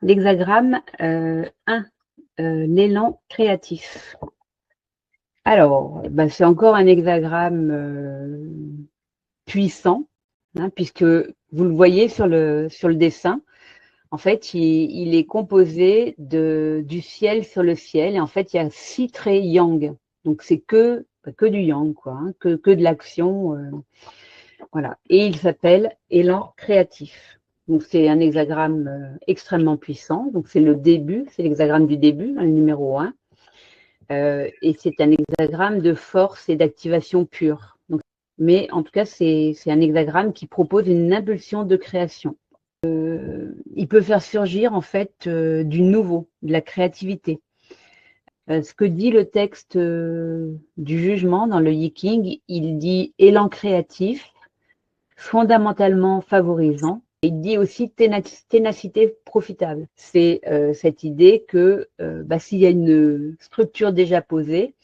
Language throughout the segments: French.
L'hexagramme 1, l'élan créatif. Alors, c'est encore un hexagramme puissant, hein, puisque vous le voyez sur le dessin. En fait, il est composé du ciel sur le ciel. Et en fait, il y a 6 traits yang. Donc, c'est que du yang, quoi, hein, que de l'action. Voilà. Et il s'appelle élan créatif. Donc, c'est un hexagramme extrêmement puissant. Donc, c'est le début, c'est l'hexagramme du début, le numéro 1. Et c'est un hexagramme de force et d'activation pure. Donc, mais en tout cas, c'est un hexagramme qui propose une impulsion de création. Il peut faire surgir en fait du nouveau, de la créativité. Ce que dit le texte du jugement dans le Yiking, il dit élan créatif, fondamentalement favorisant. Il dit aussi ténacité profitable. C'est cette idée que s'il y a une structure déjà posée,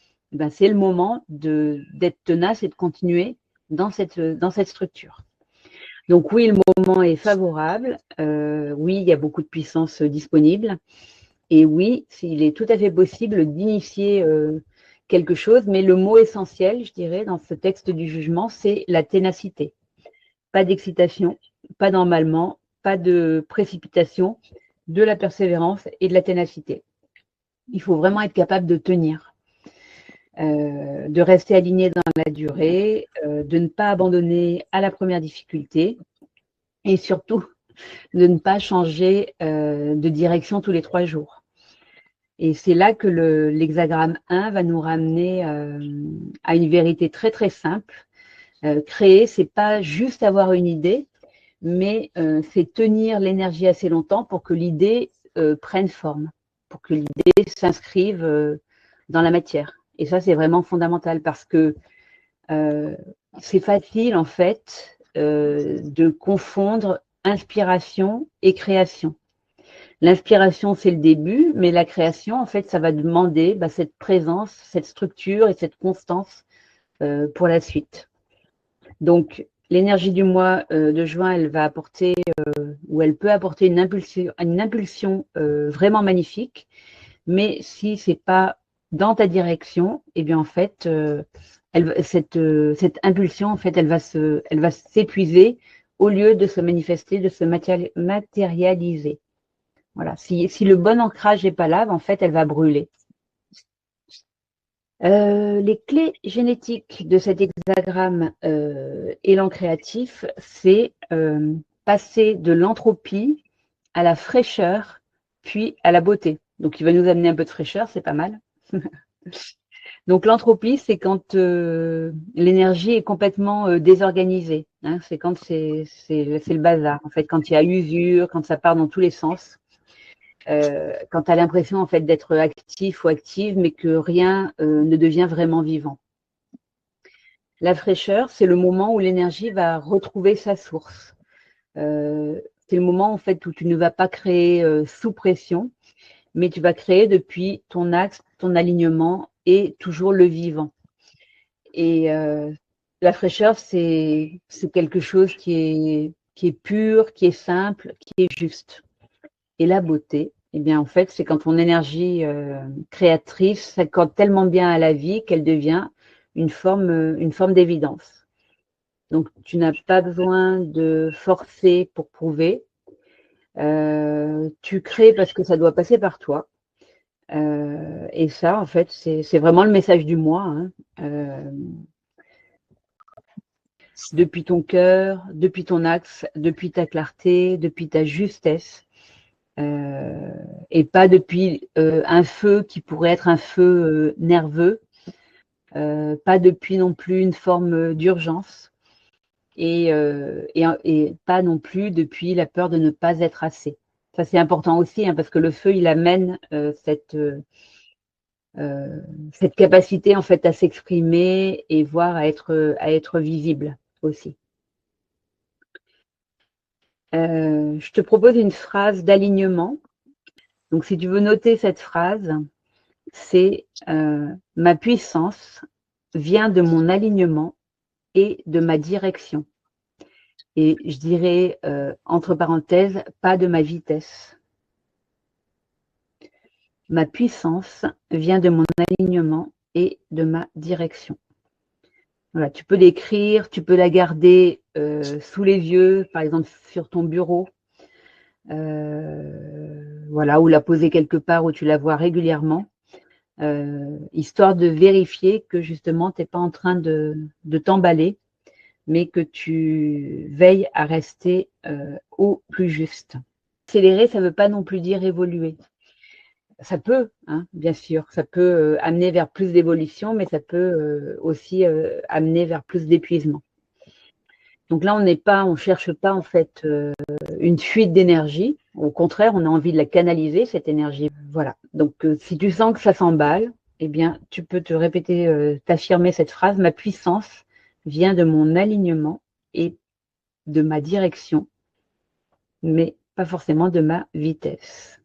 c'est le moment d'être tenace et de continuer dans cette structure. Donc oui, le moment est favorable. Oui, il y a beaucoup de puissance disponible. Et oui, il est tout à fait possible d'initier quelque chose. Mais le mot essentiel, je dirais, dans ce texte du jugement, c'est la ténacité. Pas d'excitation, pas d'emballement, pas de précipitation, de la persévérance et de la ténacité. Il faut vraiment être capable de tenir, de rester aligné dans la durée, de ne pas abandonner à la première difficulté et surtout de ne pas changer de direction tous les 3 jours. Et c'est là que l'hexagramme 1 va nous ramener à une vérité très très simple. Créer, c'est pas juste avoir une idée, mais c'est tenir l'énergie assez longtemps pour que l'idée prenne forme, pour que l'idée s'inscrive dans la matière. Et ça, c'est vraiment fondamental parce que c'est facile, en fait, de confondre inspiration et création. L'inspiration, c'est le début, mais la création, en fait, ça va demander cette présence, cette structure et cette constance pour la suite. Donc, l'énergie du mois de juin, elle va apporter, ou elle peut apporter une impulsion vraiment magnifique, mais si c'est pas dans ta direction, eh bien en fait, cette impulsion, en fait, elle va s'épuiser au lieu de se manifester, de se matérialiser. Voilà. Si le bon ancrage n'est pas là, en fait, elle va brûler. Les clés génétiques de cet hexagramme élan créatif, c'est passer de l'entropie à la fraîcheur, puis à la beauté. Donc, il va nous amener un peu de fraîcheur, c'est pas mal. Donc, l'entropie, c'est quand l'énergie est complètement désorganisée. Hein, c'est quand c'est le bazar. En fait, quand il y a usure, quand ça part dans tous les sens. Quand tu as l'impression en fait d'être actif ou active, mais que rien ne devient vraiment vivant. La fraîcheur, c'est le moment où l'énergie va retrouver sa source. C'est le moment en fait où tu ne vas pas créer sous pression, mais tu vas créer depuis ton axe, ton alignement et toujours le vivant. Et la fraîcheur, c'est quelque chose qui est pur, qui est simple, qui est juste. Et la beauté, eh bien, en fait, c'est quand ton énergie créatrice s'accorde tellement bien à la vie qu'elle devient une forme d'évidence. Donc, tu n'as pas besoin de forcer pour prouver. Tu crées parce que ça doit passer par toi. Et ça, en fait, c'est vraiment le message du mois. Hein. Depuis ton cœur, depuis ton axe, depuis ta clarté, depuis ta justesse. Et pas depuis un feu qui pourrait être un feu nerveux, pas depuis non plus une forme d'urgence et pas non plus depuis la peur de ne pas être assez. Ça, c'est important aussi, hein, parce que le feu, il amène cette capacité en fait à s'exprimer et voire à être visible aussi. Je te propose une phrase d'alignement. Donc, si tu veux noter cette phrase, c'est ma puissance vient de mon alignement et de ma direction. Et je dirais, entre parenthèses, pas de ma vitesse. Ma puissance vient de mon alignement et de ma direction. Voilà, tu peux l'écrire, tu peux la garder sous les yeux, par exemple sur ton bureau, voilà, ou la poser quelque part où tu la vois régulièrement, histoire de vérifier que justement tu n'es pas en train de t'emballer, mais que tu veilles à rester au plus juste. Accélérer, ça ne veut pas non plus dire évoluer. Ça peut, hein, bien sûr, ça peut amener vers plus d'évolution, mais ça peut aussi amener vers plus d'épuisement. Donc là, on ne cherche pas en fait une fuite d'énergie. Au contraire, on a envie de la canaliser, cette énergie. Voilà. Donc si tu sens que ça s'emballe, eh bien, tu peux te répéter, t'affirmer cette phrase: ma puissance vient de mon alignement et de ma direction, mais pas forcément de ma vitesse.